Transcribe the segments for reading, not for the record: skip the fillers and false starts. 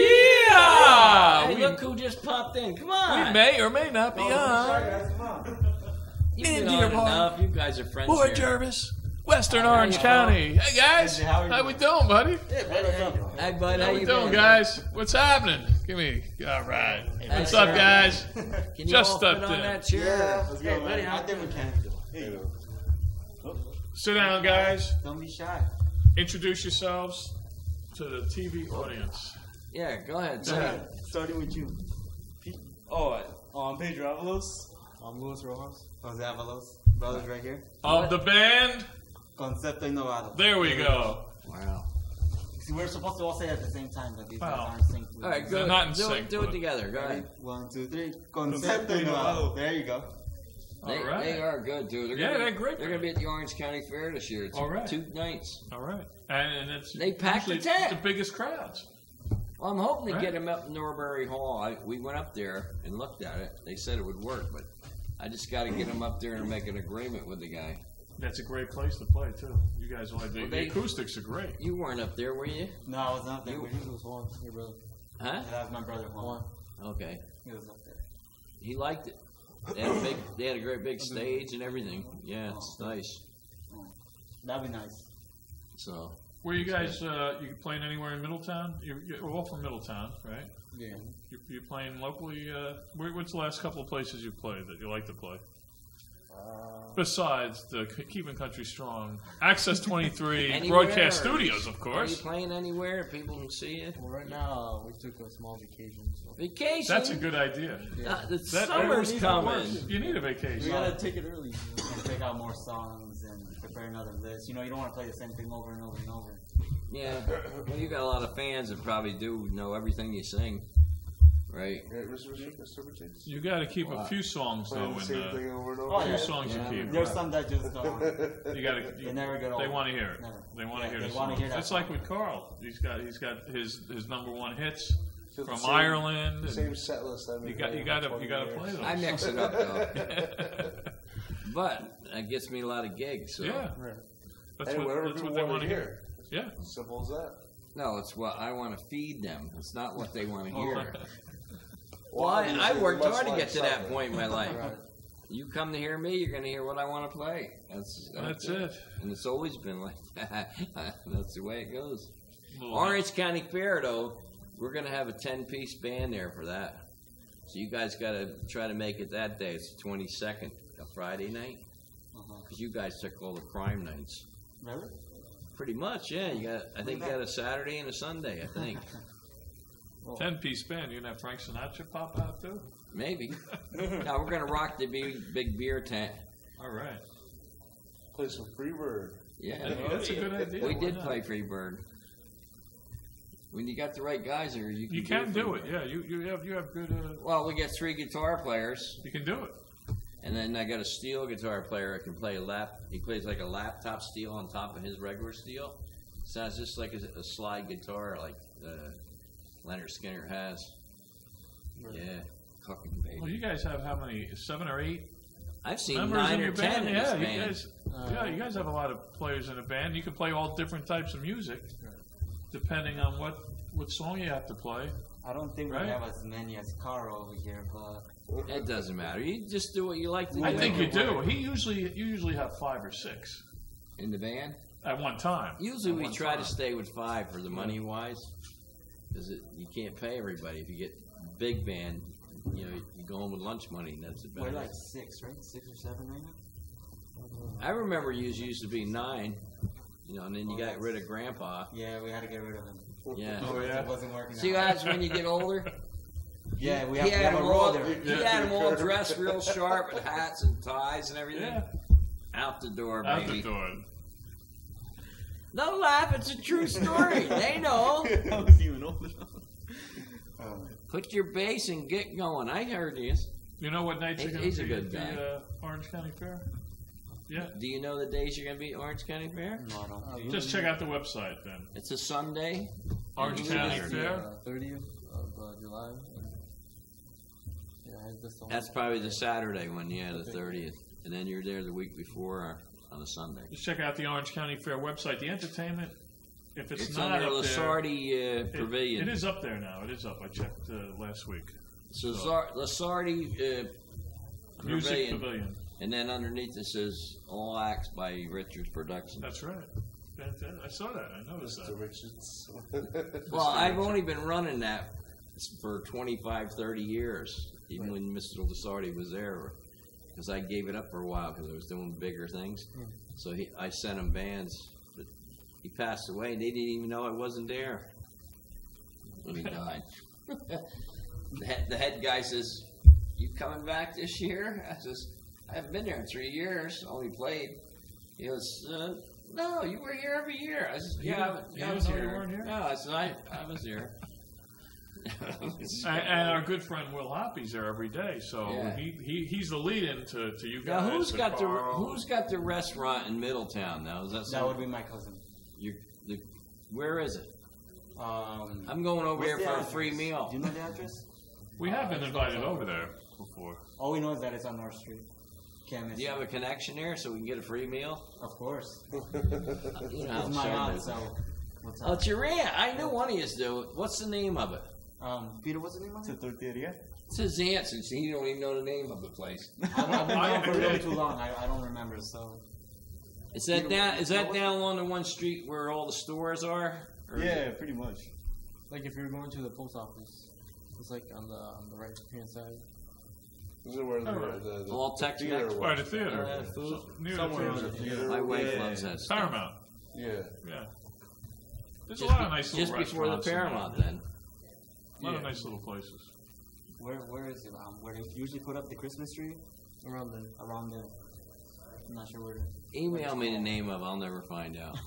Yeah! Hey, look who just popped in. Come on. We may or may not be on. You've been on enough. You guys are friends Boy here. Jervis, Western Orange County. Hey guys, how we doing, buddy? Hey, bud, How we doing, guys? What's happening? Give me. All right. What's up, guys? Can you Just all stepped fit on in. that chair? Let's go, buddy. I think we can. Sit down, guys. Don't be shy. Introduce yourselves to the TV audience. Yeah, go ahead. Starting with you. I'm Pedro Avalos. I'm Luis Rojas. Jose Avalos. Brothers right here. Of the band, Concepto Innovado. there we go. Wow. See, we're supposed to all say it at the same time, but these guys Wow. aren't synced with All right, us. go. They're not in do sync, it, do but- it together. Go ahead. 1, 2, 3. Concepto Innovado. There you go. They, All right. they are good, dude. Yeah, gonna, they're great. They're going to be at the Orange County Fair this year. It's All right. 2 nights. All right. And it's They packed the usually tent. the biggest crowds. Well, I'm hoping to Right. get them up in Norbury Hall. We went up there and looked at it. They said it would work, but I just got to get them up there and make an agreement with the guy. That's a great place to play, too. You guys like the Well, acoustics are great. You weren't up there, were you? No, I was not there. You- He was Juan, your brother. Huh? That was my brother Juan. Okay. He was up there. He liked it. They had a great big stage and everything. Yeah, it's nice. That'd be nice. So Were you guys, you playing anywhere in Middletown? You're all from Middletown, right? Yeah. You playing locally? What's the last couple of places you've played that you like to play? Besides the Keeping Country Strong, Access 23 Anywhere, Broadcast or- Studios, of are you course. playing anywhere? People can see you. Well, right now, we took a small vacation. So. Vacation. That's a good idea. The That- summer's that coming. works. You need a vacation. We gotta take it early. And pick out more songs and prepare another list. You know, you don't want to play the same thing over and over and over. Yeah. Well, you got a lot of fans that probably do know everything you sing, right? You got to keep a few songs though. A Oh, few yeah. songs you keep. There's some that just don't. You got to. They never get old. They want to hear it. Never. They want to Yeah, hear they the wanna songs. hear that It's like song. with Carl. He's got his number one hits from Ireland. and Same set list. You got to play those. I mix it up though. But that gets me a lot of gigs. So. Yeah. That's Hey, whatever what people they want want to to hear. Yeah. Simple as that. No, it's what I want to feed them. It's not what they want to hear. Well, I obviously, worked much hard to like get to that soccer. point in my life. You come to hear me, you're going to hear what I want to play. That's it. And it's always been like that. That's the way it goes. Little- Orange County Fair, though, we're going to have a 10-piece band there for that. So you guys got to try to make it that day. It's the 22nd, a Friday night. Because you guys took all the crime nights. Really? Pretty much, yeah. I think you got a Saturday and a Sunday, I think. 10-piece band. You gonna have Frank Sinatra pop out too? Maybe. No, we're going to rock the big beer tent. All right. Play some Freebird. Yeah. That's a good idea. We Why did not? play Freebird. When you got the right guys here, You can do it. Yeah. You have good. Well, we got 3 guitar players, You can do it. and then I got a steel guitar player that can play He plays like a laptop steel on top of his regular steel. Sounds just like a slide guitar, like Leonard Skinner has. Yeah, cooking baby. Well, you guys have how many? 7 or 8 I've seen members 9 in or your 10 band. in Yeah, this you band. guys. You guys have a lot of players in a band. You can play all different types of music, depending on what song you have to play. I don't think Right. we have as many as Carl over here, but It doesn't matter. You just do what you like to do. I think you do. You usually have 5 or 6 In the band? at one time. Usually we At one try time. to stay with 5 for the money wise. because you can't pay everybody. If you get big band, you go home with lunch money, and that's about We're it. like 6, right? 6 or 7 right now. I remember you used to be 9, and then you got rid of Grandpa. Yeah, we had to get rid of him. Yeah. Oh, yeah. It wasn't working. See, out. guys, when you get older, Yeah, we he have had a them rule all. there. He had them all dressed real sharp with hats and ties and everything. Yeah. Out the door, Out baby. the door. Don't laugh. It's a true story. They know. I was even old enough. Put your bass and get going. I heard you. You know what nights you're going He's to a be good at guy. the Orange County Fair? Yeah. Do you know the days you're going to be at Orange County Fair? No, I don't. Just check out the website then. It's a Sunday. Orange Yeah. County Fair. 30th of July. Yeah, that's the That's probably the Saturday one, yeah, the 30th. And then you're there the week before on a Sunday. Just check out the Orange County Fair website. The entertainment, if it's, It's not under up there, Lasardi Pavilion. it is up there now. It is up. I checked last week. So Lasardi Music Pavilion. And then underneath it says All Acts by Richards Productions. That's right. Fantastic. I saw that. I noticed Mr. that. Richards. Well, I've only been running that for 25, 30 years, even when Mr. Lasardi was there, because I gave it up for a while because I was doing bigger things. So I sent him bands, but he passed away, and they didn't even know I wasn't there when he died. The head guy says, "You coming back this year?" I says, "I haven't been there in 3 years, only played." He goes, "No, you were here every year." I said, "Yeah, I was know you here." weren't here? No, I said, I was here. And our good friend Will Hoppy's there every day, so Yeah. he's the lead-in to you Now, guys. who's to got Carl. the restaurant in Middletown now? Is that That would be my cousin. where is it? Um, I'm going over what's there the for a address? free meal. Do you know the address? We have been invited over there before. All we know is that it's on North Street. Can't miss Do you it. have a connection there so we can get a free meal? Of course. You know how It's my absurd aunt, is. so what's Oh, up? it's your aunt. I knew one of you do. What's the name of it? Peter, what's the name of it? tortilleria. It's his aunt's, and he don't even know the name of the place. I've been there for really too long. I don't remember, so. Is that down along the one street where all the stores are? Or is Yeah, it- pretty much. Like if you're going to the post office, it's like on the right hand side. Is it where Alright. the All Tex-Mex? theater By was? the theater. food? Near Somewhere the in theater. the My wife Yeah. loves that stuff. Paramount. Yeah. Yeah. There's Just, a lot of nice little just before the restaurants in there. Paramount, then. A lot of Yeah. nice little places. Where is it? Where they usually put up the Christmas tree? Around there. Around there. I'm not sure where. Email me the name of it. I'll never find out.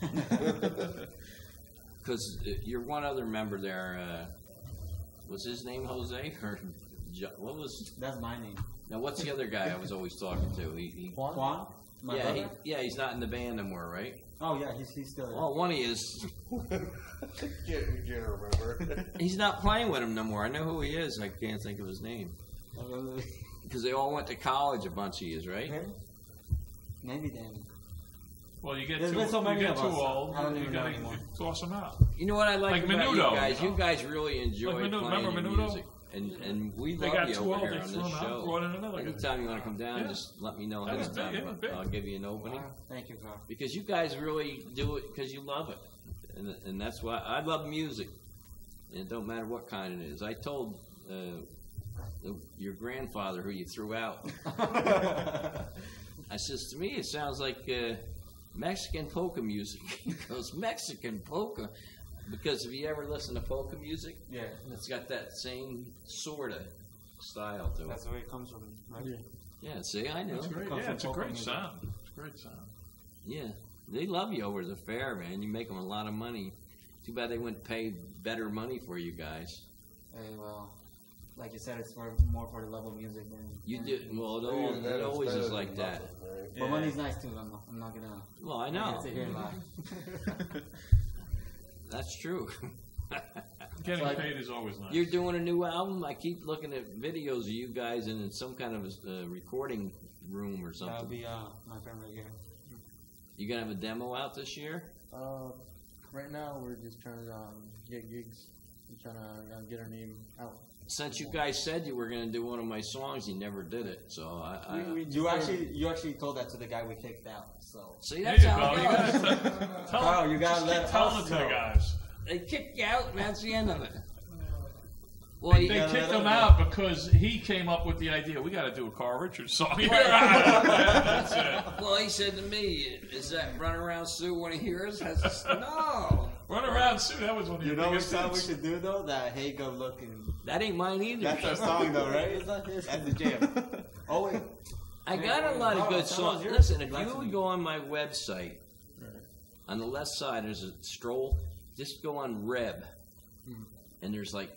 Because your one other member there, was his name Jose? Or what was... That's my name. Now, what's the other guy I was always talking to? Juan? My brother? He's not in the band anymore, right? Oh, yeah, he's still there. Well, one of you is. Can't remember. He's not playing with him no more. I know who he is. I can't think of his name. Because they all went to college, a bunch of yous, right? Maybe then. Well, you get There's too, been so you many get of too us. old, I don't you even know gotta anymore. toss them out. You know what I like Like about Menudo, you guys? you know? You guys really enjoy Like playing remember your Menudo? music. And we They love got you too over old, here they on threw this them out, show. brought in another guy. Anytime you want to come down, Yeah. just let me know That ahead was of big, time. it was big. I'll give you an opening. Thank you, Carl. Because you guys really do it because you love it. And that's why I love music. And it don't matter what kind it is. I told your grandfather who you threw out, I says, to me it sounds like Mexican polka music. He goes, Mexican polka? Because if you ever listen to polka music, Yeah, it's got that same sort of style to it. that's where it comes from, right? Yeah, see, I know. That's great. Comes Yeah, from it's a polka great music. sound. It's a great sound. Yeah, they love you over at the fair, man. You make them a lot of money. Too bad they wouldn't pay better money for you guys. Hey, well, like you said, it's more for the love of music than. You than- did well. Even that It always better is than like that. nothing, right? But money's nice too. I'm not gonna. Well, I know. Sit here and lie. That's true. Getting Like- paid is always nice. You're doing a new album. I keep looking at videos of you guys in some kind of a recording room or That'll something. be my friend right here. You gonna have a demo out this year? Right now we're just trying to get gigs. We're trying to get our name out. Since you guys said you were gonna do one of my songs, you never did it. So You actually told that to the guy we kicked out. So see There that's you how go. it You goes. gotta tell Carl, you gotta just let keep telling us it to the know. guys. They kick you out, and that's the end of it. Well, They kicked him out because he came up with the idea. We got to do a Carl Richards song here. That's it. Well, he said to me, "Is that Run Around Sue one of yours?" I said, "No, Run Around Sue. That was one of your You know what biggest song we hits. should do though? That Hey Good Looking. that ain't mine either." That's our song though, right? That's the jam. Oh wait. I got a lot of good tell us songs. yours. Listen, if Glad you to would meet go on my website, on the left side there's a stroll. Just go on Reb, and there's like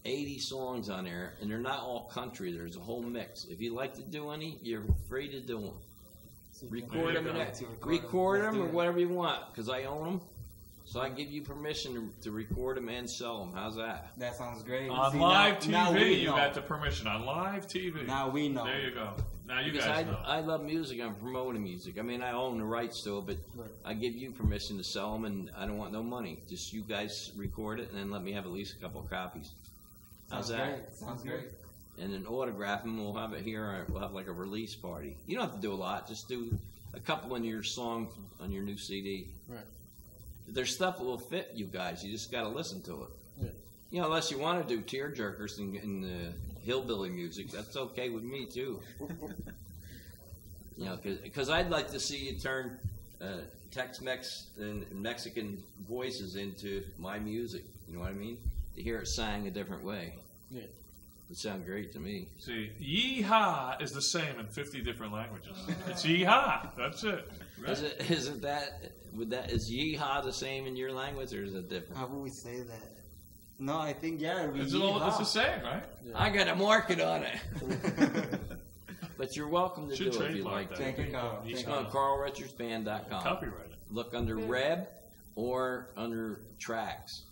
80 songs on there, and they're not all country. There's a whole mix. If you like to do any, you're free to do them. Record them, or whatever you want, because I own them. So I give you permission to record them and sell them. How's that? That sounds great. On See, live now TV, we you know. got the permission. On live TV. Now we know. There you go. Now you Because guys know. I love music. I'm promoting music. I mean, I own the rights to it, but I give you permission to sell them, and I don't want no money. Just you guys record it, and then let me have at least a couple of copies. How's Sounds that? great. Sounds great. And then autograph them. We'll have it here. Or we'll have like a release party. You don't have to do a lot. Just do a couple in your song on your new CD. Right. There's stuff that will fit you guys. You just got to listen to it. Yeah. You know, unless you want to do tearjerkers and hillbilly music, that's okay with me too. You know, because I'd like to see you turn Tex-Mex and Mexican voices into my music. You know what I mean? To hear it sang a different way. Yeah. It sounds great to me. See, yeehaw is the same in 50 different languages. It's yeehaw. That's it. Isn't that is yeehaw the same in your language, or is it different? How would we say that? No, I think It's the same, right? I got to mark it on it. But you're welcome to Should do it if you trademark like that. to. Thank you, Carl. Just go to carlrichardsband.com. Copyright it. Look under Reb or under Tracks.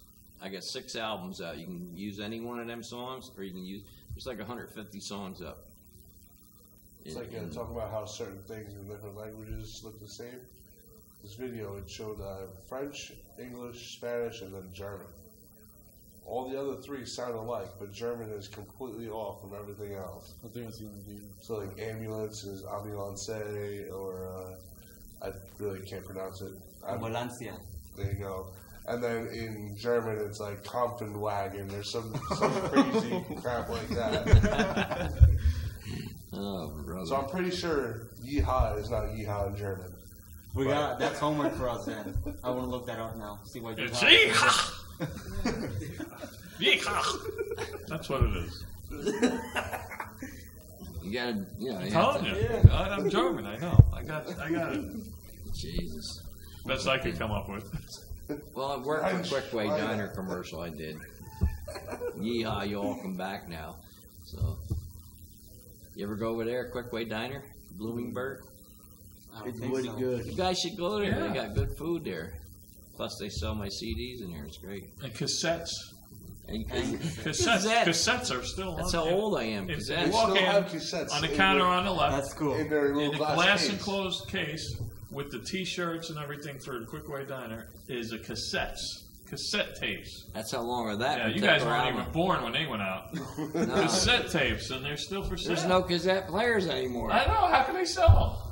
I got 6 albums out. You can use any one of them songs, or you can use. There's like 150 songs up. It's like talking about how certain things in different languages look the same. This video, it showed French, English, Spanish, and then German. All the other 3 sound alike, but German is completely off from everything else. I think it's going to be. So like ambulance is ambulance, or I really can't pronounce it. Ambulancia. There you go. And then in German, it's like Kampfenwagen. There's some crazy crap like that. Oh, brother. So I'm pretty sure yeehaw is not yeehaw in German. We got that's homework for us then. I want to look that up now. See what It's you yeehaw. Yeehaw. That's what it is. You gotta, you know. I'm You telling have you. to, I'm German. I know. I got it. Jesus. Best I could come up with. Well, it worked for Quick Way Diner commercial I did. Yeehaw, you all come back now. So, you ever go over there, Quick Way Diner, Bloomingburg? It's really good. You guys should go there. Yeah. They got good food there. Plus, they sell my CDs in here. It's great. And cassettes. And Cassettes are still That's on. how old I am. If Cassettes. you walk They still in have cassettes on the in counter the- on the left, That's cool. In their in little the glass glass case. enclosed case with the T-shirts and everything for the Quick Way Diner is a cassette tapes. That's how long are that? Yeah, you particular guys weren't album? even born when they went out. No. Cassette tapes, and they're still for sale. There's no cassette players anymore. I know. How can they sell?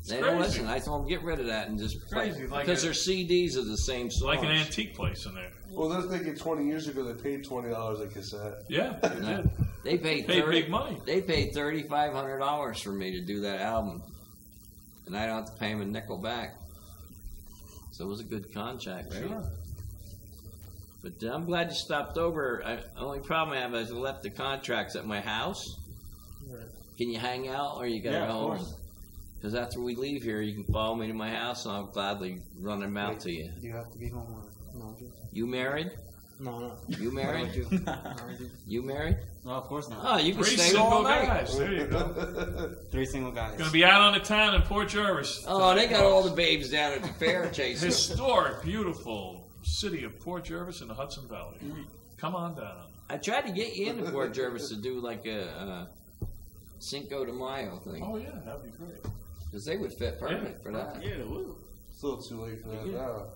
It's They crazy. don't listen. I told them get rid of that and just play. Crazy, like because a- their CDs are the same songs. Like an antique place in there. Well, they're thinking 20 years ago they paid $20 a cassette. Yeah, they did. They paid Paid big money. They paid $3,500 for me to do that album, and I don't have to pay them a nickel back. So it was a good contract, right? Sure. But I'm glad you stopped over. The only problem I have is I left the contracts at my house. Right. Can you hang out, or you got to Yeah, go of home? course. Because after we leave here, you can follow me to my house, and I'll gladly run them out to you. Do you have to be home or no? You married? No. You married? No, You married? of course not. Oh, you can 3 stay all single night. guys. There you go. 3 single guys. Going to be out on the town in Port Jervis. Oh, they got all the babes down at the fair chasing. Historic, beautiful city of Port Jervis in the Hudson Valley. Come on down. I tried to get you into Port Jervis to do like a Cinco de Mayo thing. Oh yeah, that'd be great. Because they would fit perfect for that. Yeah, they will. Still too late for that now.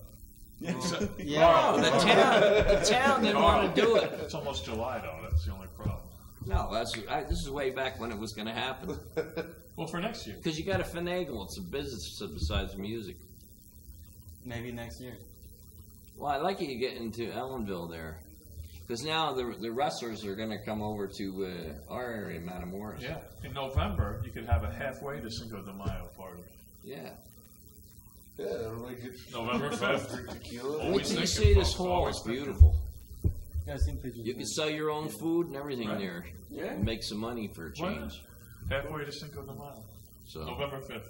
So- Yeah. Oh, the town didn't want to do it. It's almost July though. That's the only problem. No, this is way back when it was going to happen. Well, for next year. Because you got to finagle. It's a business besides music. Maybe next year. Well, I like you get into Ellenville there. Because now the wrestlers are going to come over to our area, Matamoros. Yeah. In November, you could have a halfway to Cinco de Mayo party. Yeah. Yeah, everybody gets November 5th. drink tequila. Wait Always till you thinking, see this folks, hall. always It's thinking. beautiful. Yeah, I've seen pictures. You can sell your own food and everything Right. there. Yeah. And make some money for a Why not? change. Halfway to Cinco de Mayo. So November 5th.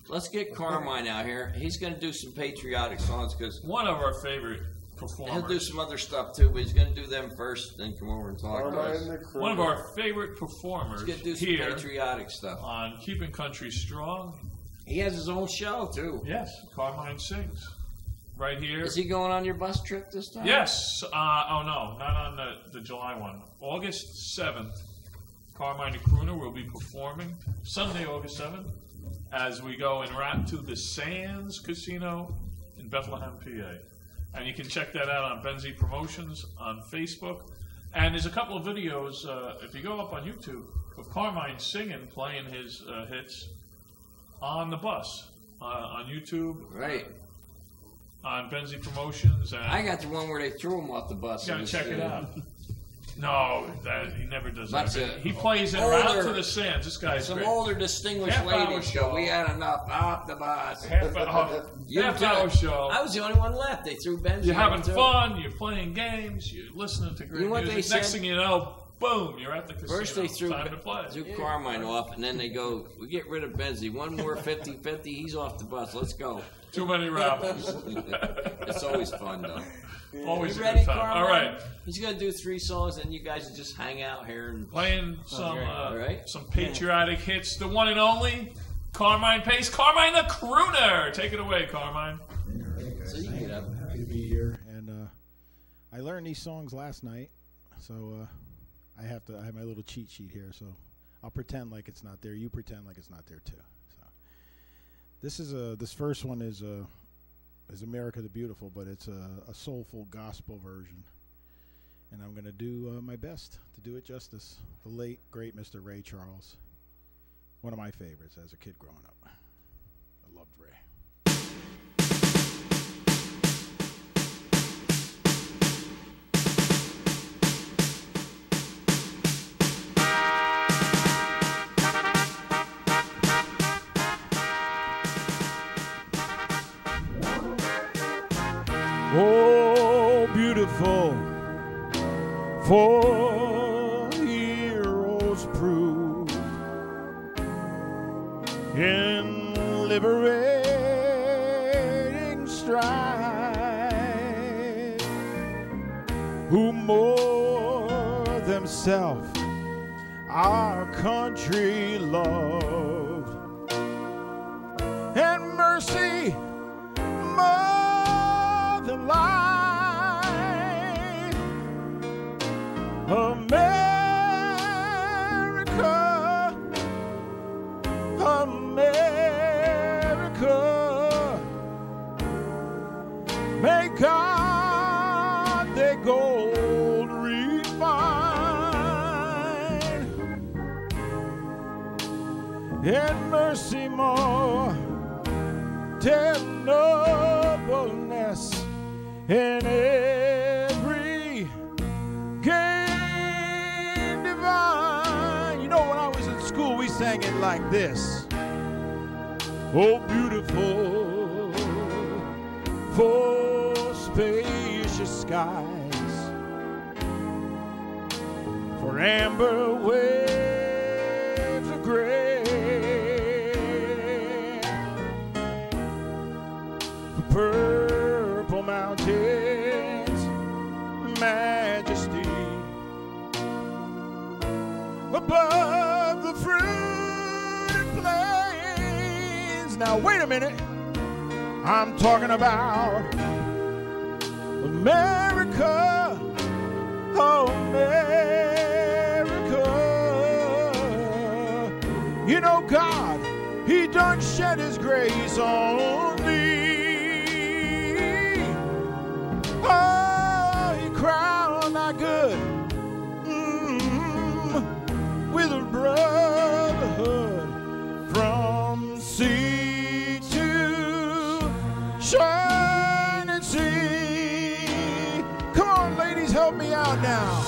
let's get Carmine out here. He's going to do some patriotic songs because One of our favorite he'll do performers. some other stuff too, but he's going to do them first, then come over and talk to Carmine us. the Crew. One of our favorite performers He's going to do some here patriotic stuff. on Keeping Country Strong. He has his own show too. Yes, Carmine sings. Right here. Is he going on your bus trip this time? Yes. Oh, no, not on the July one. August 7th, Carmine the Crooner will be performing Sunday, August 7th, as we go and rap to the Sands Casino in Bethlehem, PA. And you can check that out on Benzee Promotions on Facebook. And there's a couple of videos, if you go up on YouTube, of Carmine singing, playing his hits on the bus on YouTube. Right. On Benzee Promotions. And I got the one where they threw him off the bus. you gotta check it out. No, he never does That's that. it. He plays it Older- right to the Sands. This guy's Some great. older distinguished Half-hour ladies show. go, we had enough off the bus. You Half-hour too. show. I was the only one left. They threw Benz. You're having too. fun. You're playing games. You're listening to great You know what music. they Next said? thing you know, boom, you're at the casino. First they threw, Time to play. Carmine off, and then they go, we get rid of Benzee. One more 50-50, he's off the bus. Let's go. Too many rappers. It's always fun, though. Always You a ready, good time. Carmine? All right. He's going to do 3 songs, and you guys just hang out here. And Playing right. some patriotic hits. The one and only Carmine Pace. Carmine the Crooner. Take it away, Carmine. So you can get up. Happy to be here, and I learned these songs last night, so I have my little cheat sheet here. So I'll pretend like it's not there. You pretend like it's not there too. So this first one is America the Beautiful, but it's a soulful gospel version, and I'm gonna do my best to do it justice. The late great Mr. Ray Charles, one of my favorites as a kid growing up. I loved Ray. Oh, beautiful, for heroes proved in liberating strife, who more themselves our country loved, and mercy more than life. America, America, may God their gold refine, and mercy more nobleness in every gain divine. You know, when I was in school, we sang it like this. Oh, beautiful, for spacious skies, for amber waves of gray, purple mountains, majesty, above the fruited plains. Now wait a minute, I'm talking about America, oh America. You know God, He done shed His grace on me. Oh, He crowned my good with a brotherhood from sea to shining sea. Come on, ladies, help help me out now.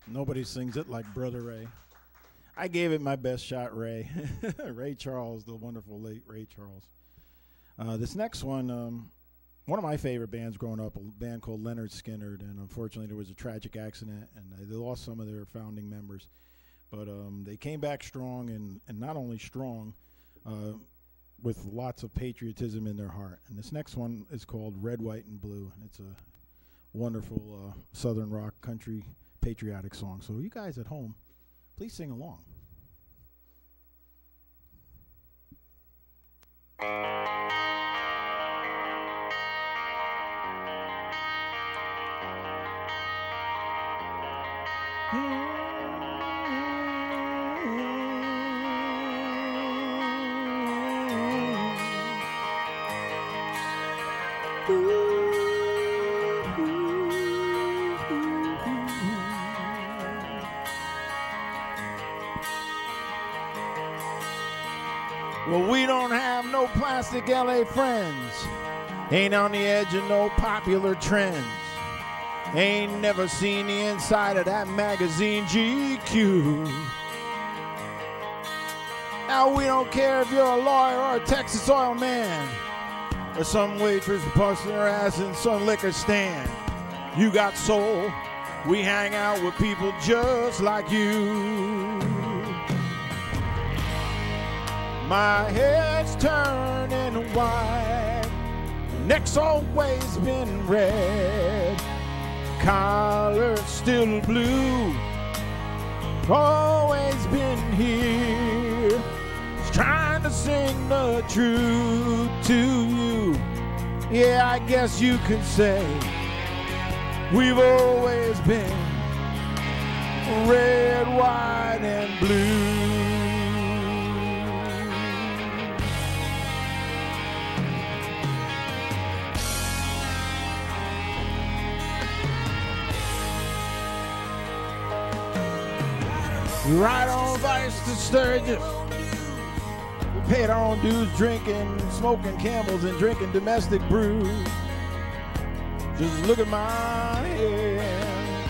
Nobody sings it like Brother Ray. I gave it my best shot, Ray. Ray Charles, the wonderful late Ray Charles. This next one of my favorite bands growing up, a band called Leonard Skinner, and unfortunately there was a tragic accident, and they lost some of their founding members. But they came back strong, and not only strong, with lots of patriotism in their heart. And this next one is called Red, White, and Blue, and it's a wonderful Southern rock country patriotic song. So you guys at home, please sing along. Well, we don't have no plastic LA friends. Ain't on the edge of no popular trends. Ain't never seen the inside of that magazine GQ. Now we don't care if you're a lawyer or a Texas oil man, or some waitress busting her ass in some liquor stand. You got soul. We hang out with people just like you. My head's turning white, neck's always been red, collar's still blue, always been here, just trying to sing the truth to you. Yeah, I guess you could say we've always been red, white, and blue. We ride on Vice to Sturgis. We paid our own dues drinking, smoking Camels and drinking domestic brew. Just look at my head.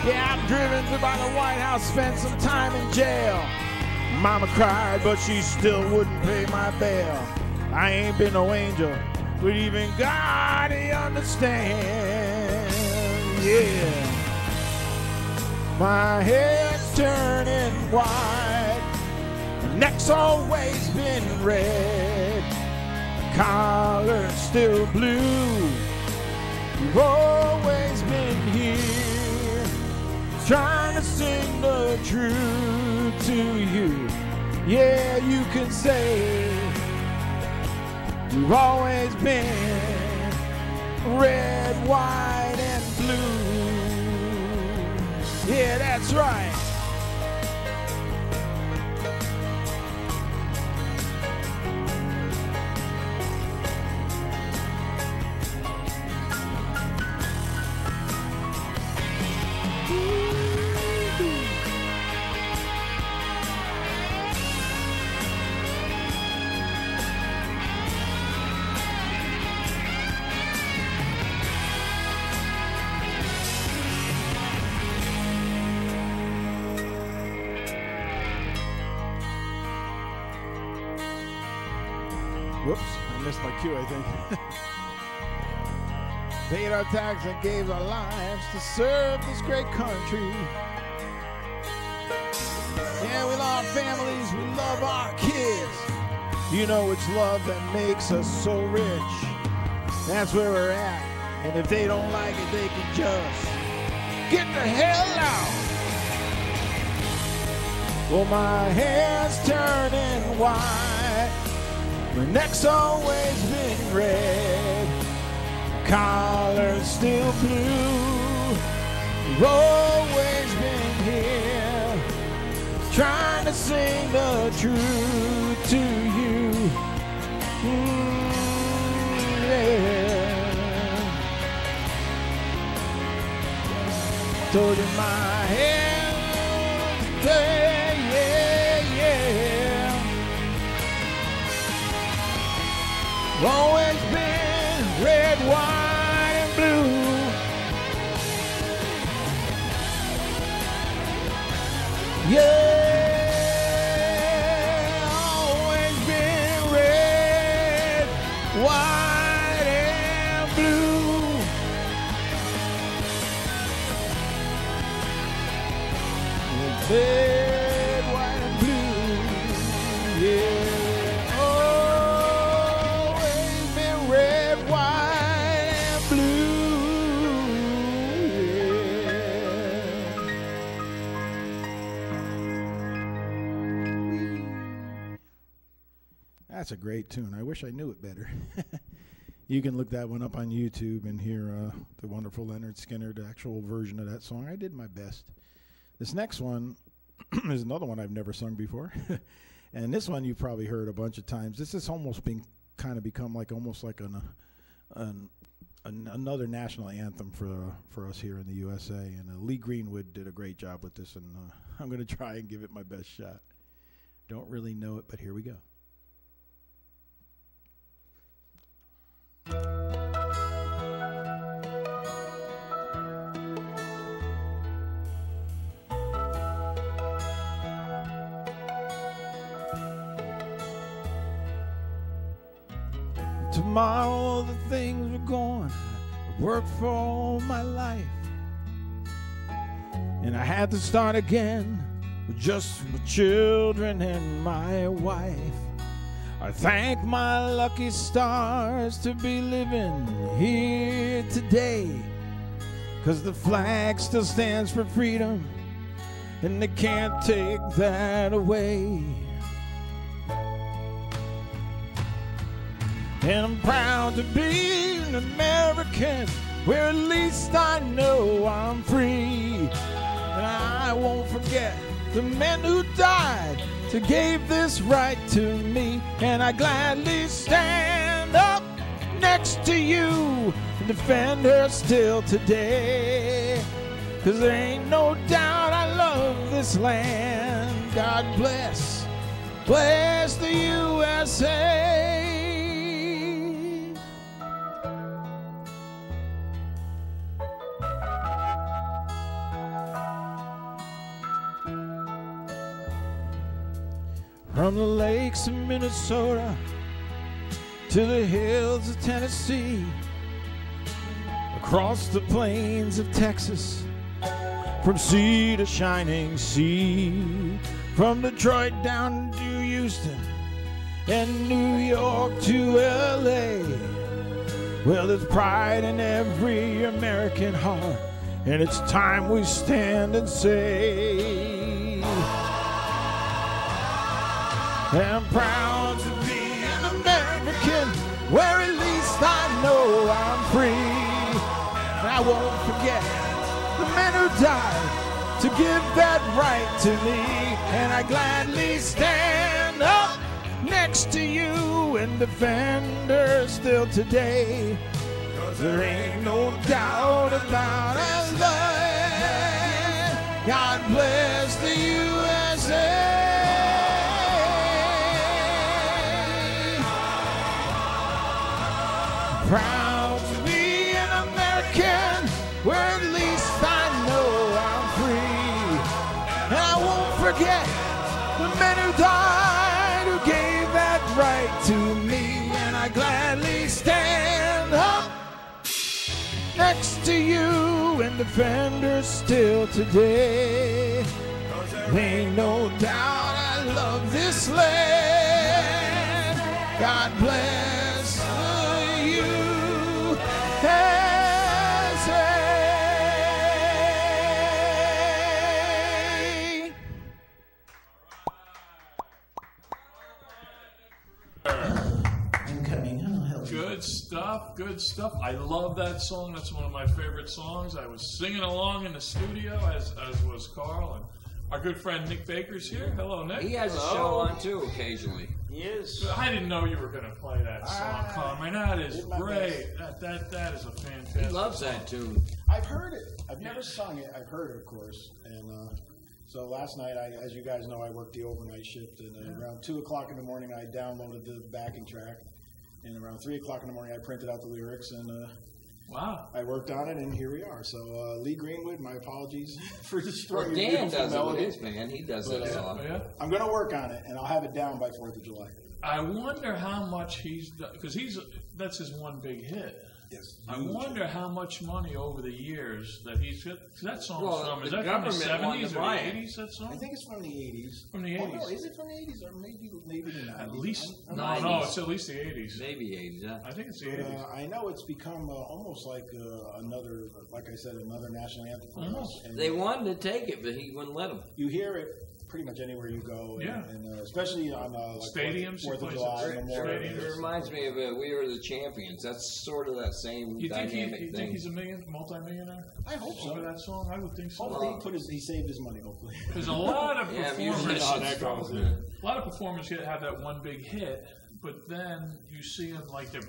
Yeah, I'm driven to by the White House, spent some time in jail. Mama cried, but she still wouldn't pay my bail. I ain't been no angel, but even God, he understands. Yeah. My head's turning white, the neck's always been red, the collar's still blue. You've always been here, trying to sing the truth to you. Yeah, you can say you've always been red, white, and blue. Yeah, that's right. Whoops, I missed my cue, I think. Paid our tax and gave our lives to serve this great country. Yeah, we love our families, we love our kids. You know it's love that makes us so rich. That's where we're at. And if they don't like it, they can just get the hell out. Well, my hair's turning white. My neck's always been red. My collar's still blue. You've always been here, trying to sing the truth to you. Yeah. Told you my hands, yeah. Always been red, white, and blue. Yeah, always been red, white, and blue. Red, white, and blue. Yeah, always been red, white, and blue. Yeah. That's a great tune. I wish I knew it better. You can look that one up on YouTube and hear the wonderful Leonard Skinner, the actual version of that song. I did my best. This next one is another one I've never sung before. And this one you've probably heard a bunch of times. This has almost been kind of become like almost like another national anthem for us here in the USA. And Lee Greenwood did a great job with this, and I'm going to try and give it my best shot. Don't really know it, but here we go. Tomorrow the things were gone. I worked for all my life, and I had to start again with just my children and my wife. I thank my lucky stars to be living here today, 'cause the flag still stands for freedom, and they can't take that away. And I'm proud to be an American, where at least I know I'm free. And I won't forget the men who died to give this right to me. And I gladly stand up next to you and defend her still today. 'Cause there ain't no doubt I love this land. God bless, bless the USA. From the lakes of Minnesota to the hills of Tennessee, across the plains of Texas, from sea to shining sea, from Detroit down to Houston and New York to LA. Well, there's pride in every American heart, and it's time we stand and say, I'm proud to be an American, where at least I know I'm free. And I won't forget the men who died to give that right to me. And I gladly stand up next to you and defend her still today. 'Cause there ain't no doubt about our land. God bless the USA. Proud to be an American, where at least I know I'm free. And I won't forget the men who died, who gave that right to me. And I gladly stand up next to you and defend her still today. 'Cause Ain't no doubt I love this land. God bless you. Good stuff. I love that song. That's one of my favorite songs. I was singing along in the studio, as was Carl. And our good friend Nick Baker's here. Hello, Nick. He has a show on too occasionally. He is. I didn't know you were going to play that song, Carmine. That is great. That is a fantastic He loves that tune. I've heard it. I've never sung it. I've heard it, of course. And so last night, as you guys know, I worked the overnight shift. And around 2 o'clock in the morning, I downloaded the backing track. And around 3 o'clock in the morning, I printed out the lyrics, and wow, I worked on it, and here we are. So Lee Greenwood, my apologies for destroying Well, your Dan beautiful does it melody. with his band. He does that song. yeah. I'm going to work on it, and I'll have it down by 4th of July. I wonder how much he's done, because that's his one big hit. Yes. I wonder how much money over the years that he's hit. That song's Well, from, is the that from the government wanted 70s to or buy the it. 80s, that song? I think it's from the 80s. From the Oh, no, 80s. is it from the 80s or maybe the 90s? At least, I'm no, not no, 90s. it's at least the 80s. Maybe 80s, yeah. I think it's the But, 80s. I know it's become almost like another, like I said, another national anthem for us. Almost. And They wanted to take it, but he wouldn't let them. you hear it pretty much anywhere you go. Yeah. And especially on like Stadiums, 4th of places. July. Stadiums. Memorial. It reminds me of We Are the Champions. That's sort of that same You think, dynamic you thing. think he's a multi-millionaire? I hope so. Over that song? I would think so. Hopefully he saved his money, hopefully. There's a lot of Yeah, performers. musicians. A lot of performers have that one big hit, but then you see them like they're.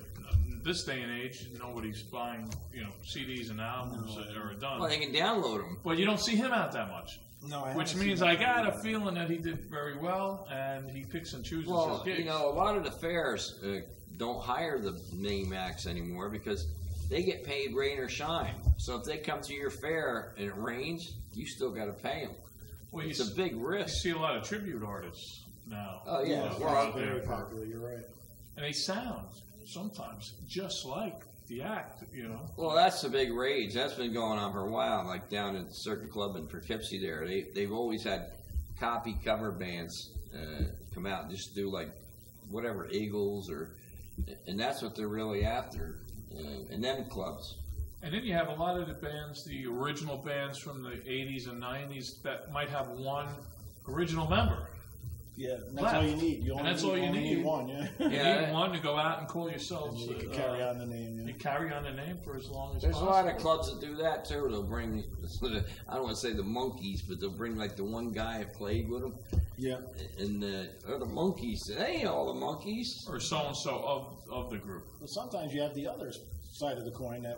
This day and age, nobody's buying, CDs and albums that are done. Well, they can download them. But you don't see him out that much. No, Which means I got a feeling that he did very well, and he picks and chooses Well, his gigs. a lot of the fairs don't hire the name acts anymore because they get paid rain or shine. So if they come to your fair and it rains, you still got to pay them. Well, It's a big You risk. see a lot of tribute artists now. Oh, yeah. Who Well, are out very there. popular. You're right. And they sound sometimes just like the act, Well, that's the big rage. That's been going on for a while, like down at the Circuit Club in Poughkeepsie there. They've always had copy cover bands come out and just do like whatever, Eagles and that's what they're really after in them clubs. And then you have a lot of the bands, the original bands from the 80s and 90s that might have one original member. Yeah, and that's Left. all you need. You And only that's all you only need. one, yeah. You Yeah. need one to go out and call yourself. And you can carry on the name, yeah. You carry on the name for as long as There's a possible. lot of clubs that do that too. They'll bring, I don't want to say the monkeys, but they'll bring like the one guy that played with them. Yeah. And the monkeys, they ain't all the monkeys. Or so-and-so of the group. Well, sometimes you have the other side of the coin that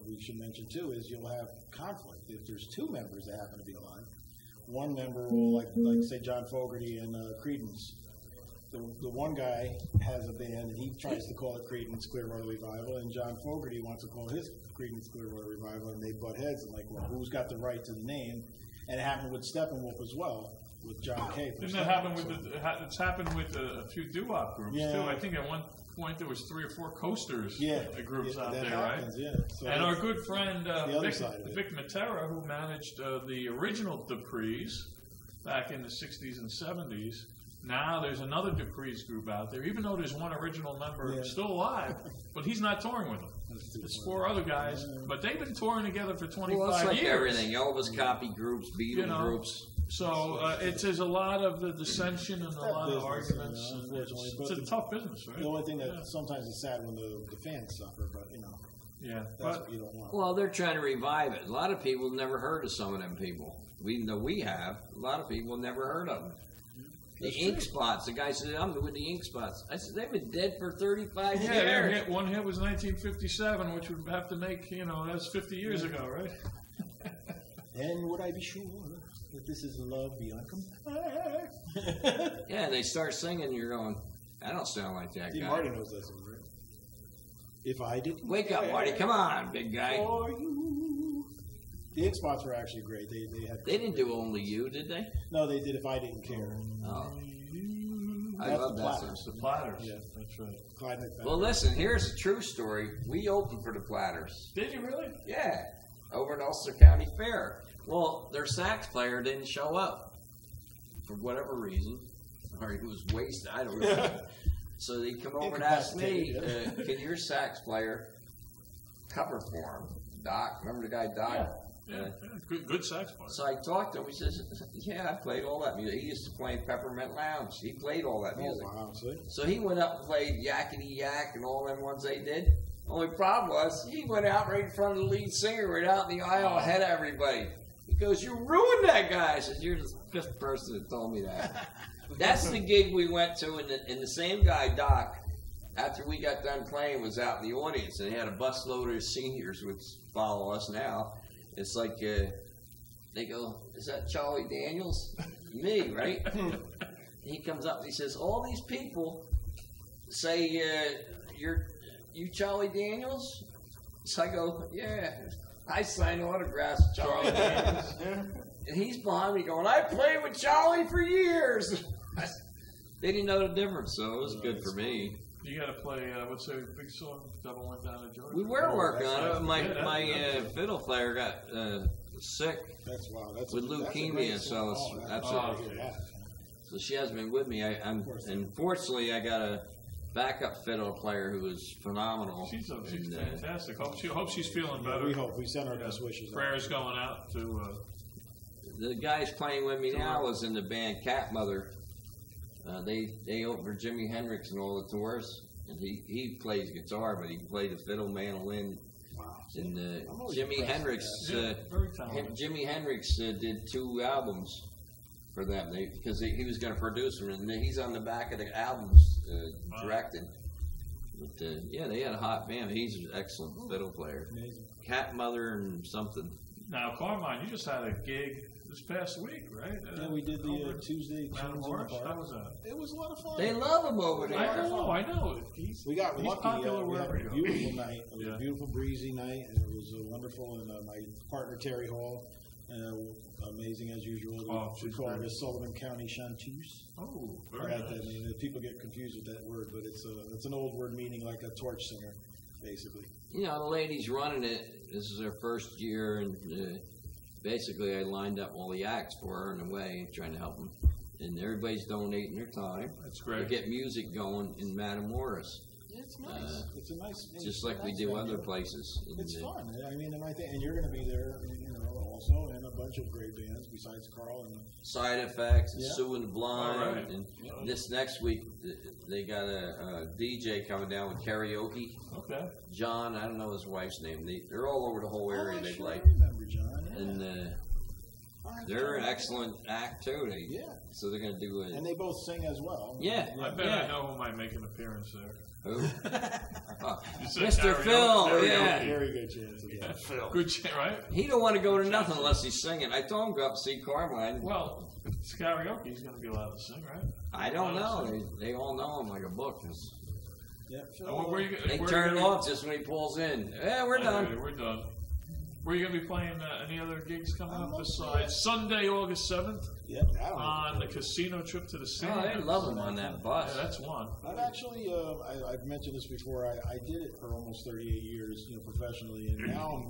we should mention too, is you'll have conflict. If there's two members that happen to be alive, one member will, like say John Fogerty and Creedence. The one guy has a band and he tries to call it Creedence Clearwater Revival, and John Fogerty wants to call his Creedence Clearwater Revival, and they butt heads and like, well, who's got the right to the name? And it happened with Steppenwolf as well, with John Kay. Didn't that happen with it's happened with a few doo-wop groups Yeah. too? I think at one point there was 3 or 4 coasters groups yeah, out that there, happens, right? Yeah. So And our good friend the other side of it. Vic Matera, who managed the original Dupree's back in the 60s and 70s, now there's another Dupree's group out there, even though there's one original member still alive, but he's not touring with them. It's 4 other guys, but they've been touring together for 25 Well, it's like years. everything. Elvis copy groups, Beatle groups. So there's a lot of the dissension and a lot of business, arguments. And unfortunately. it's a tough business, right? The only thing that sometimes is sad when the fans suffer, but Yeah, that's but what you don't want. Well, they're trying to revive it. A lot of people have never heard of some of them people. We know we have. A lot of people have never heard of them. The Ink Spots. The guy said, "I'm with the Ink Spots." I said, "They've been dead for 35 yeah, their years." one hit was 1957, which would have to make that's 50 years ago, right? And would I be sure that this is love beyond compare? Yeah, and they start singing. You're going, "I don't sound like that See, guy." Marty knows that song, right? If I didn't Wake up, care Marty! Come on, big guy. for you. The Ink Spots were actually great. They had. They didn't do Only You, did they? No, they did If I Didn't Care. Oh, I That's love the that Platters. song. The Platters. Yeah. That's right. Clyde McFadden. Well, listen. Here's a true story. We opened for the Platters. Did you really? Yeah, over at Ulster County Fair. Well, their sax player didn't show up. for whatever reason, or he was wasted. I don't know. So they come over and ask me, "Can your sax player cover for him, Doc?" Remember the guy, Doc? Yeah. Good sax player. So I talked to him. He says, "Yeah, I played all that music. He used to play in Peppermint Lounge. He played all that music." Oh, wow, see? So he went up and played Yakety Yak and all them ones they did. Only problem was he went out right in front of the lead singer, right out in the aisle ahead of everybody. He goes, "You ruined that guy." I said, "You're the fifth person that told me that." That's the gig we went to, and the same guy, Doc, after we got done playing, was out in the audience, and he had a busload of seniors which follow us now. It's like they go, "Is that Charlie Daniels?" Me, right? He comes up and he says, "All these people say you Charlie Daniels?" So I go, "Yeah, I sign autographs to Charlie Daniels." And he's behind me going, "I played with Charlie for years." They didn't know the difference, so it was good for me. You got to play, what's their big song, Double Went Down to Georgia? We were working on it. My fiddle player got sick with leukemia, so so she hasn't been with me. Unfortunately, I got a backup fiddle player who is phenomenal. She's fantastic. Hope she's feeling better. We hope. We send our best wishes. Prayers going out to... the guys playing with me now was in the band Cat Mother. They opened for Jimi Hendrix and all the tours, and he plays guitar, but he can play the fiddle, mandolin. Wow. And Jimi Hendrix, Jimi Hendrix did 2 albums for them because he was going to produce them, and he's on the back of the albums directed. But yeah, they had a hot band. He's an excellent fiddle player. Amazing. Cat Mother and something. Now, Carmine, you just had a gig this past week, right? Yeah, we did the Tuesday. How was that? It was a lot of fun. They love him over there. I know. We got lucky. Popular We had wherever a you go. beautiful night. It was a beautiful, breezy night, and it was wonderful. And my partner, Terry Hall, amazing as usual. We call it a Sullivan County chanteuse. Oh, very nice. I mean, people get confused with that word, but it's an old word meaning like a torch singer, basically. You know, the ladies running it, this is their first year, and basically I lined up all the acts for her in a way, trying to help them. And everybody's donating their time. That's great. To get music going in Madam Morris. It's nice. It's a nice. Just like we do other places. It's fun. I mean, and you're going to be there, also, and a bunch of great bands besides Carl and Side Effects, and Sue and the Blind, All right. and this next week they got a DJ coming down with karaoke. Okay. John, I don't know his wife's name. They're all over the whole area. They like. Remember John? Yeah. And they're an excellent act too. So they're going to do it. And they both sing as well. Yeah. I bet I know who might make an appearance there. Who? Mr. Phil, yeah. Very good chance. Yeah. Phil. Good chance, right? He don't want to go to nothing unless he's singing. I told him go up and see Carmine. Well, it's karaoke. He's going to be allowed to sing, right? I don't know. They all know him like a book. Yeah. They turn it off just when he pulls in. Yeah, we're done. We're done. Were you going to be playing any other gigs coming up besides Sunday, August 7th? Yeah. On the casino trip to the city? Oh, they love him on that bus. Yeah, that's one. I've actually, I've mentioned this before, I did it for almost 38 years, professionally, and now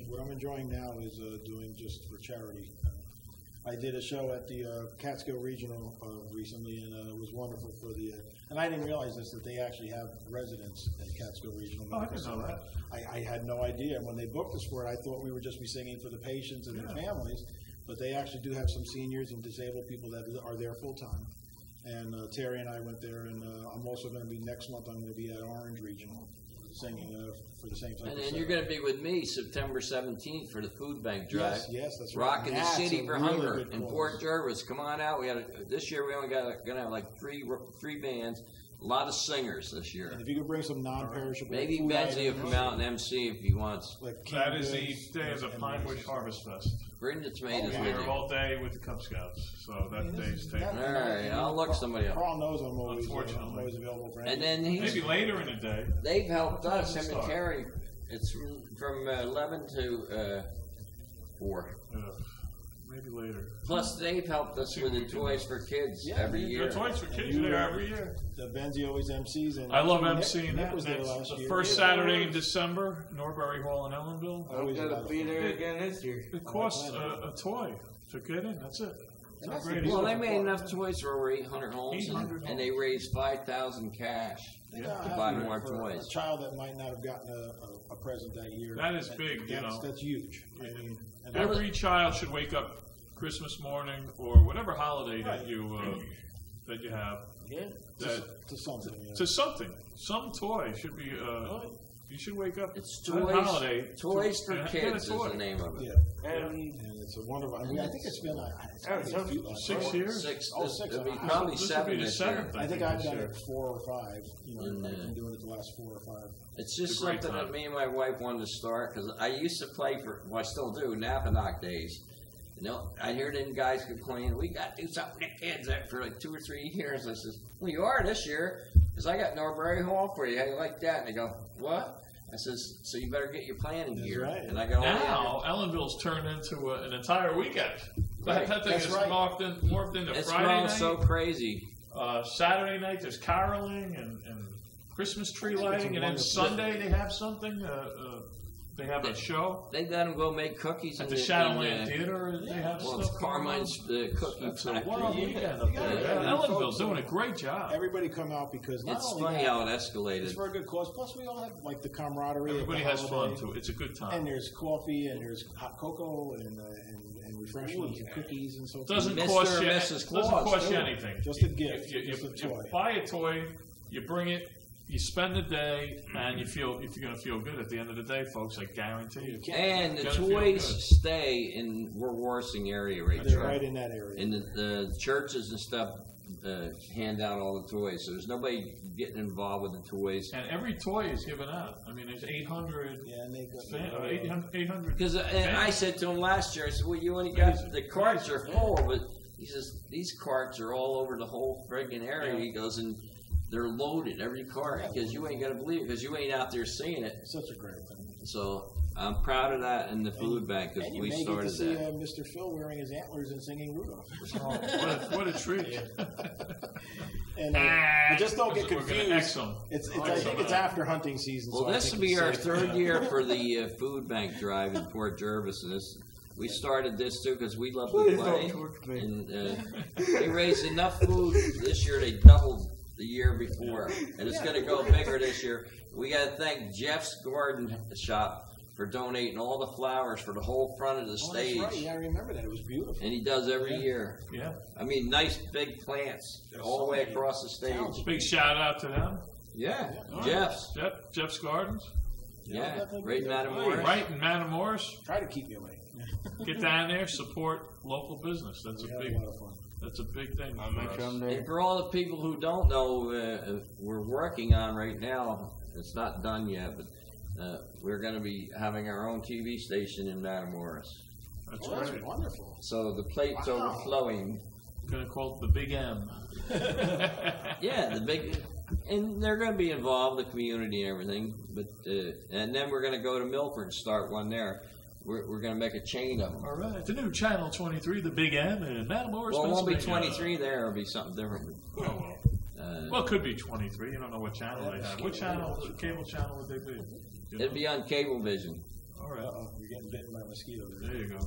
what I'm enjoying now is doing just for charity. I did a show at the Catskill Regional recently, and it was wonderful for and I didn't realize this, that they actually have residents at Catskill Regional. Oh, I didn't know that. I had no idea. When they booked us for it, I thought we would just be singing for the patients and their families, but they actually do have some seniors and disabled people that are there full time. And Terry and I went there, and I'm also going to be, next month, I'm going to be at Orange Regional singing for the same time. And you're going to be with me September 17th for the food bank drive. Yes, that's right. Rocking the city for hunger in Port Jervis. Come on out. This year we only going to have like three bands. A lot of singers this year. And if you could bring some non-perishable maybe food Benzee will come out and MC if he wants. That is the day of the Pine Bush Harvest Fest. Bring the tomatoes We're with you. all day with the Cub Scouts, so that day's taken. All right, I'll look somebody up. Carl knows I'm always available for anything. And then maybe later in the day. They've helped us, him and Terry. It's from 11 to 4. Maybe later. Plus, they've helped us with the Toys for Kids every year. The Toys for Kids there every year. The Benzee always MCs. And I love MCing that. Was there last year. First Saturday in December, Norbury Hall in Ellenville. I'm going to be there again this year. It costs a toy to get in. That's it. Tom Brady's Well, they made enough toys for over 800 homes, 800 and they raised 5,000 cash to buy more For toys. A child that might not have gotten a present that year. That is big, you know. That's huge. I mean, and Every child should wake up Christmas morning or whatever holiday that you have. Yeah. to something. Yeah. To something. Some toy should be. You should wake up. It's that toys. holiday Toys for and Kids get a is toy. the name of it. Yeah. And And it's a wonderful. I mean, I think it's been Six 6 years. Six. Oh, six. It'll be This probably This will 7 be the this year. seventh. I think this I've done year. it 4 or 5. You know, And, I've been doing it the last 4 or 5. It's just It's a great something that time. me and my wife wanted to start because I used to play for, well, I still do, Napanock days. You know, I hear them guys complain, we got to do something with the kids after like 2 or 3 years. I says, well, you are this year because I got Norbury Hall for you. How you like that? And they go, what? I says, so you better get your planning That's gear. right. And I go, Now Ellenville's turned into an entire weekend. Right. That thing That's is right. morphed into it's Friday grown night. so crazy. Saturday night there's caroling and Christmas tree I think it's a lighting, and then wonderful- Sunday they have something. They have a show They let them go make cookies at in the the Shadowland Theater. They have Well, stuff. it's Carmine's cookie That's a factory. wild weekend up there. Yeah. Ellenville's doing a great job. Everybody come out because not It's only funny that, how it it's escalated. for a good cause. Plus, we all have like the camaraderie. Everybody of the has fun holiday. too. It's a good time. And there's coffee, and there's hot cocoa, and refreshments, and cookies, and so forth. Doesn't Mr. cost and you. Mrs. Doesn't Claus, cost you too. anything. Just a gift, You just a toy. buy a toy, you bring it, you spend the day, and you feel if you're going to feel good at the end of the day, folks. I guarantee you. And the Gonna feel toys good. stay in Warsing area right They're now. right in that area. And the churches and stuff hand out all the toys. So there's nobody getting involved with the toys. And every toy is given out. I mean, there's 800. Yeah, and they got 800. Because and I said to him last year, I said, well, you only got, the carts are full, but he says, these carts are all over the whole friggin' area. He goes, and they're loaded, every cart, because you ain't going to believe it, because you ain't out there seeing it. Such a great thing. So I'm proud of that in the food bank, because And you we may get started to see that. Mr. Phil wearing his antlers and singing Rudolph. Oh, what a treat. And but just don't get We're gonna confused. X them. I think it's after hunting season. Well, so I this think will be it's our safe. 3rd year for the food bank drive in Port Jervis. And we started this too because we love to play. And they raised enough food this year, they doubled the year before. And it's going to go bigger this year. We got to thank Jeff's Garden Shop for donating all the flowers for the whole front of the Oh, stage. that's right. Yeah, I remember that. It was beautiful. And he does every year. Yeah. I mean, nice big plants all the way across the stage. Big shout out to them. Yeah, All Jeff's. right. Jeff's Gardens. Yeah, definitely right in do that. Matamoros. Right in Matamoros. Try to keep me away. Get down there, support local business. That's a We had big. a lot of fun. That's a big thing. I'll for make sure us. I'm there. And for all the people who don't know, we're working on right now, it's not done yet, but we're going to be having our own TV station in Matamoros. That's Oh, that's right. wonderful. So the plate's Wow. overflowing. We're gonna call it the Big M. Yeah, the big, and they're going to be involved, the community and everything. But and then we're going to go to Milford and start one there. We're going to make a chain of them. All right, the new Channel 23, the Big M in Matamoros, Well, it won't be Pennsylvania. 23 there. It'll be something different. Oh, well. Well, it could be 23. You don't know what channel they have. What channel, what cable channel would they be? You know? It'll be on Cablevision. All right. You're getting bitten by a mosquito. There you go.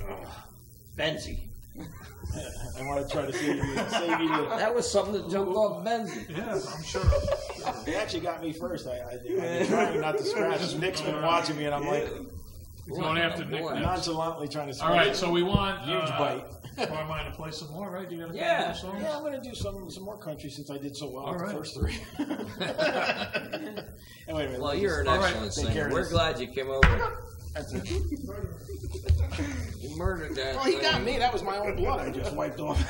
Benzee. I want to try to save you. That was something that jumped off Benzee. Yeah, I'm sure. It actually got me first. I've been trying not to scratch. Nick's been watching me, and I'm like He's going after Nick boy. now. nonchalantly trying to scratch. All right, so we want Huge bite. Carmine to play some more, right? You got a Yeah. couple songs? Yeah, I'm going to do some more country since I did so well All with right. the first 3. And wait a minute. Well, you're an All right. excellent Take care singer. of We're this. glad you came over. That's it. You murdered that. Well, he got thing. me. That was my own blood. I just wiped off.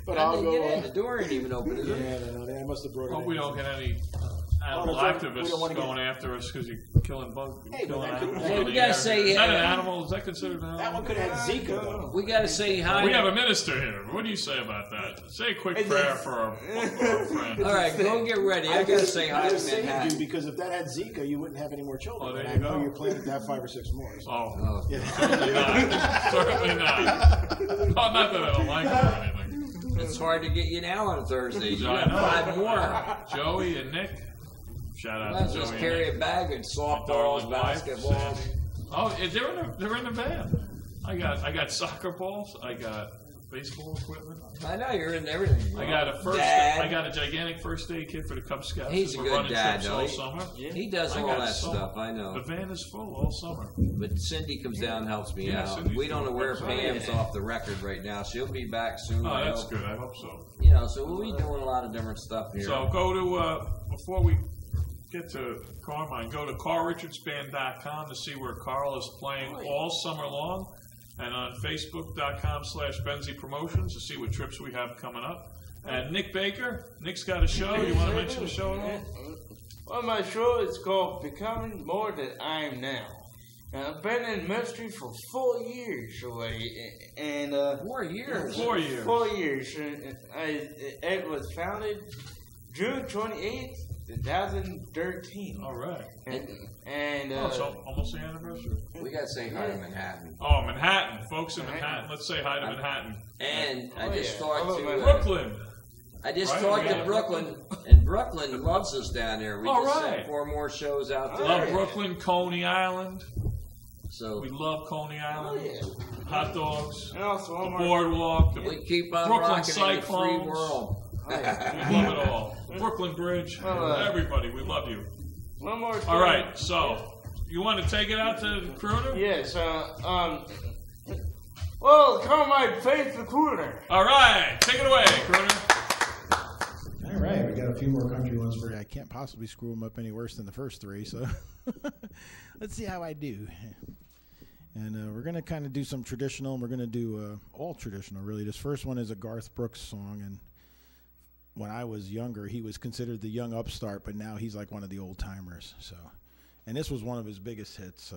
But I I'll didn't go. get in. The door ain't even open, is it? Yeah, no, I must have brought it. Hope in. we don't get any animal that's right. We activists don't wanna get- going after us because you're killing bugs. Hey, but killing that could- animals. Hey, on we the gotta air. say, Is that an uh, animal? Is that considered an animal? That one could have had Zika, though. We got to say hi. We have a minister here. What do you say about that? Say a quick prayer for our friend. All right, go get ready. I got to say hi I to just saved you Manhattan. because if that had Zika, you wouldn't have any more children. Oh, there And you I know go. you're planning to have 5 or 6 more. So. Oh, Oh, Yeah. certainly not. Certainly not. Oh, not that I don't like her or anything. it's hard to get you now on Thursdays. You I got know. 5 more. Joey and Nick. Shout out Let's to just Joey carry and a Nick. bag of softballs, Darling wife, basketballs. Sandy. Oh, they're in the van. I got soccer balls. I got baseball equipment. I know you're in everything. I got a gigantic first aid kit for the Cub Scouts. He's a We're good running dad, trips though. all summer. He does all that stuff, I know. The van is full all summer. But Cindy comes down and helps me out. Cindy's We don't know where doing Pam's off the record right now. She'll be back soon. Oh, I that's hope. good. I hope so. You know, so we'll be doing a lot of different stuff here. So go to, before we get to Carmine, go to carrichardsband.com to see where Carl is playing all summer long, and on facebook.com/Benzee Promotions to see what trips we have coming up. And Nick Baker, Nick's got a show. You want to mention the show at all? Well, my show is called Becoming More Than I Am Now. I've been in ministry for 4 years already, and 4 years. 4 years. 4 years. It was founded June 28th, 2013. All right. And It's almost the anniversary. We got to say hi to Manhattan. Oh, Manhattan. Folks in Manhattan. Let's say hi to Manhattan. And I just talked to Brooklyn. I just Right, talked to yeah. Brooklyn, and Brooklyn loves us down there. We All just right. sent 4 more shows out there. Love Brooklyn, Coney Island. So We love Coney Island. Hot dogs. And also The one more. boardwalk. we keep on Brooklyn rocking in the free Cyclones. world. We love it all. Brooklyn Bridge. Everybody, we love you. One more thing. All right, so you want to take it out to the crooner? Yes. Well, Carmine Pace, the crooner. All right, take it away, crooner. All right, we got a few more country ones for you. I can't possibly screw them up any worse than the first 3, so let's see how I do. And we're going to kind of do some traditional, and we're going to do all traditional, really. This first one is a Garth Brooks song, and when I was younger, he was considered the young upstart, but now he's like one of the old-timers. So, and this was one of his biggest hits.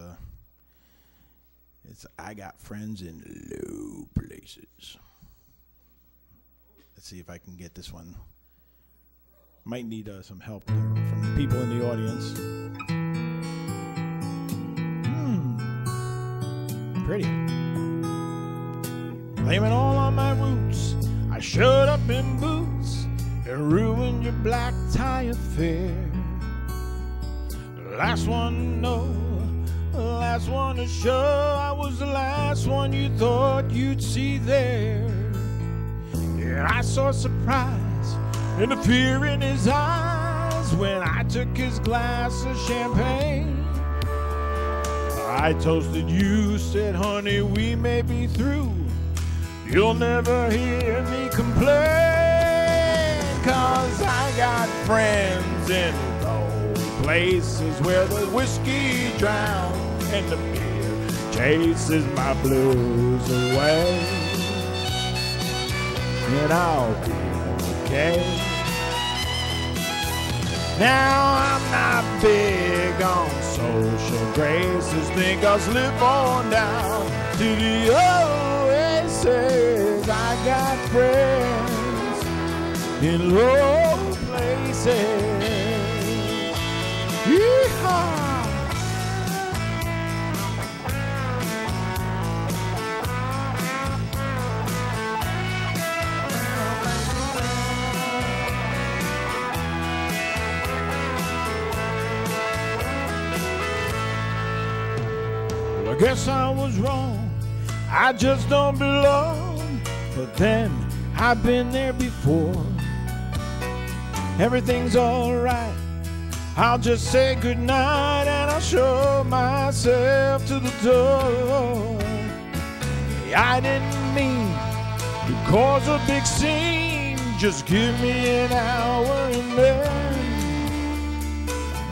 It's I Got Friends in Low Places. Let's see if I can get this one. Might need some help there from the people in the audience. Pretty. Blaming all on my roots. I showed up in boots and ruined your black tie affair. The last one to know, the last one to show. I was the last one you thought you'd see there. Yeah, I saw surprise and the fear in his eyes when I took his glass of champagne. I toasted you, said, honey, we may be through. You'll never hear me complain, 'cause I got friends in low places where the whiskey drowns and the beer chases my blues away. And I'll be okay. Now I'm not big on social graces. Think I'll slip on down to the oasis. I got friends in low places. Yeehaw! I guess I was wrong, I just don't belong. But then, I've been there before. Everything's alright, I'll just say goodnight and I'll show myself to the door. I didn't mean to cause a big scene, just give me an hour and then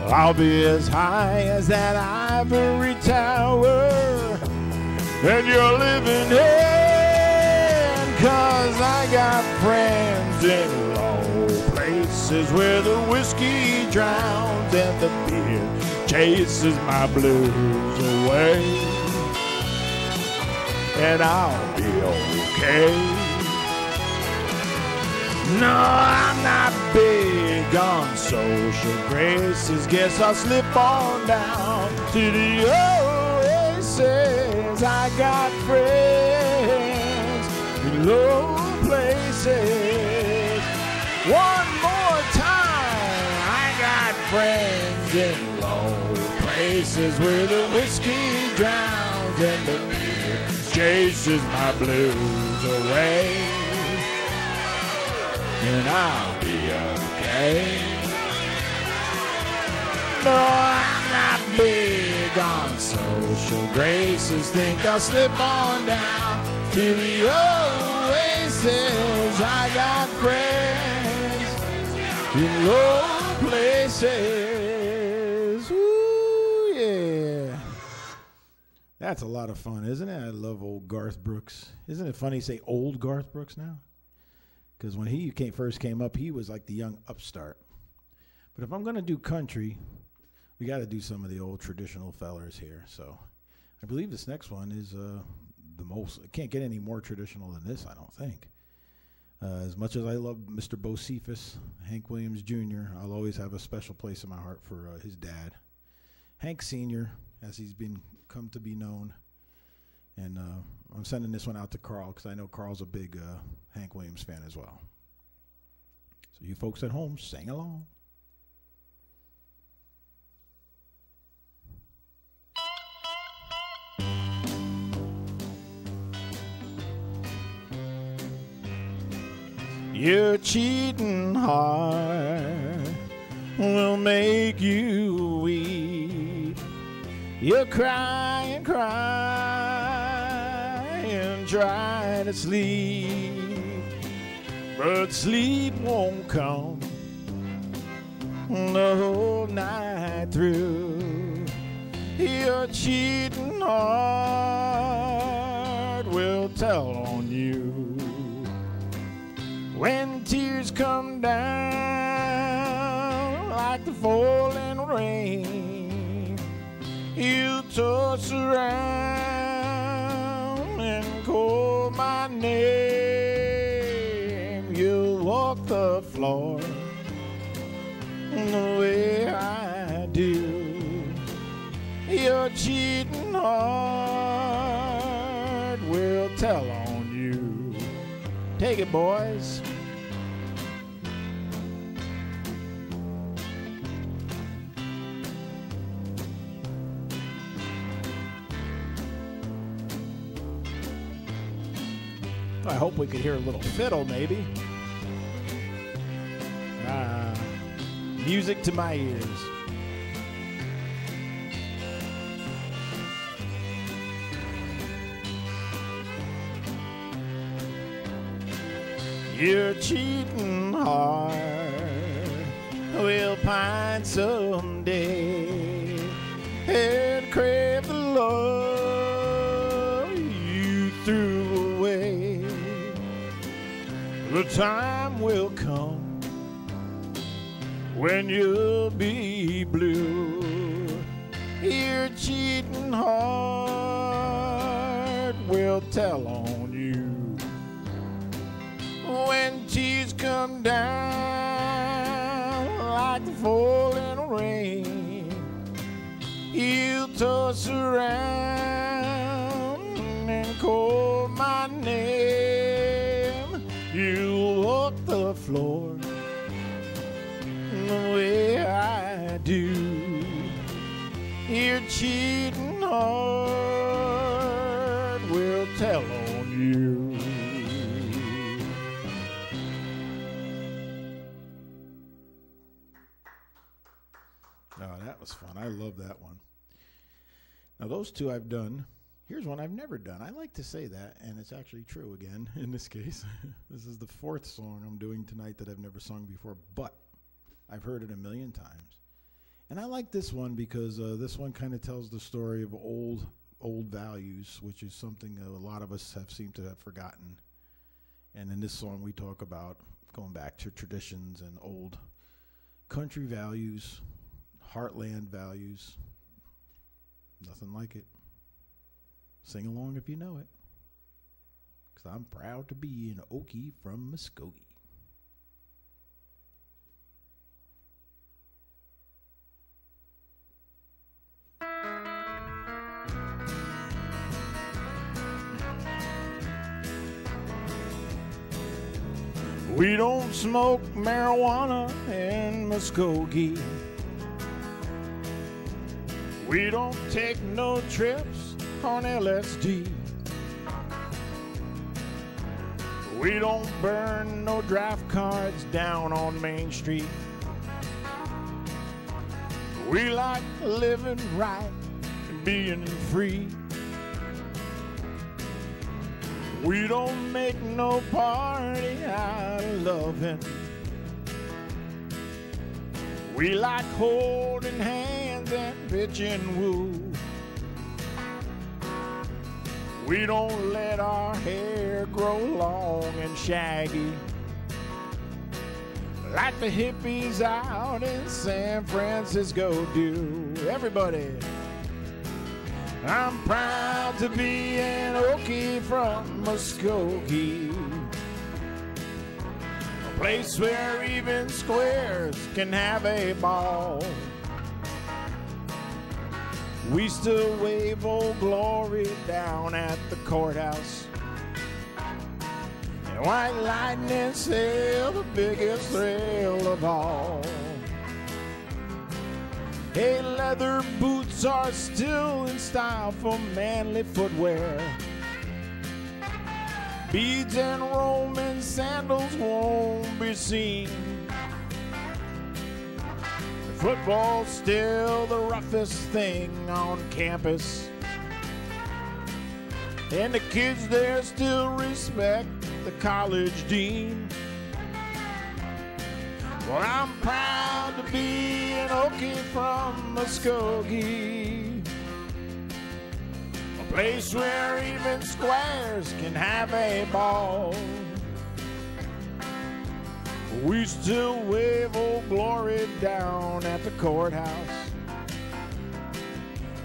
I'll be as high as that ivory tower that you're living in, 'cause I got friends in low places where the whiskey drowns and the beer chases my blues away. And I'll be okay. No, I'm not big on social graces. Guess I'll slip on down to the oasis. I got friends in low places. One more time. I got friends in low places where the whiskey drowns and the beer chases my blues away, and I'll be okay. No, I'm not big on social graces. Think I'll slip on down to the oasis. I got friends in low places. Ooh, yeah. That's a lot of fun, isn't it? I love old Garth Brooks. Isn't it funny to say old Garth Brooks now? Because when he first came up, he was like the young upstart. But if I'm going to do country, we got to do some of the old traditional fellers here. So I believe this next one is the most. It can't get any more traditional than this, I don't think. As much as I love Mr. Bocephus, Hank Williams Jr., I'll always have a special place in my heart for his dad, Hank Sr., as he's come to be known. And I'm sending this one out to Carl because I know Carl's a big Hank Williams fan as well. So you folks at home, sing along. Your cheating heart will make you weep. You'll cry and cry and try to sleep, but sleep won't come the whole night through. Your cheating heart will tell on you. When tears come down like the falling rain, you toss around and call my name. You'll walk the floor the way I do. Your cheating heart will tell on you. Take it, boys. I hope we could hear a little fiddle, maybe. Music to my ears. Your cheating heart will pine someday and crave the love you threw away. The time will come when you'll be blue. Your cheating heart will tell on you. When tears come down like the falling rain, you'll toss around and call my name. You'll walk the floor the way I do. Your cheating heart will tell on you. Oh, that was fun. I love that one. Now, those two I've done. Here's one I've never done. I like to say that, and it's actually true again in this case. This is the fourth song I'm doing tonight that I've never sung before, but I've heard it a million times. And I like this one because this one kind of tells the story of old values, which is something a lot of us have seemed to have forgotten. And in this song, we talk about going back to traditions and old country values, heartland values. Nothing like it. Sing along if you know it. Because I'm proud to be an Okie from Muskogee. We don't smoke marijuana in Muskogee. We don't take no trips on LSD. We don't burn no draft cards down on Main Street. We like living right and being free. We don't make no party out of loving. We like holding hands and pitching woo. We don't let our hair grow long and shaggy like the hippies out in San Francisco do. Everybody, I'm proud to be an Okie from Muskogee, a place where even squares can have a ball. We still wave Old Glory down at the courthouse, and white lightning still the biggest thrill of all. Hey, leather boots are still in style for manly footwear. Beads and Roman sandals won't be seen. Football's still the roughest thing on campus, and the kids there still respect the college dean. Well, I'm proud to be an Okie from Muskogee, a place where even squares can have a ball. We still wave Old Glory down at the courthouse.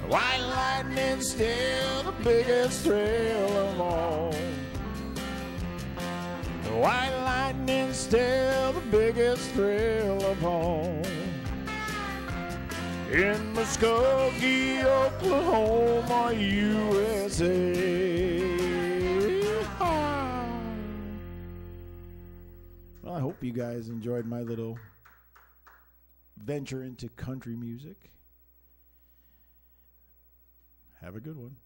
White lightning's still the biggest thrill of all. White lightning's still the biggest thrill of all. In Muskogee, Oklahoma, USA. Well, I hope you guys enjoyed my little venture into country music. Have a good one.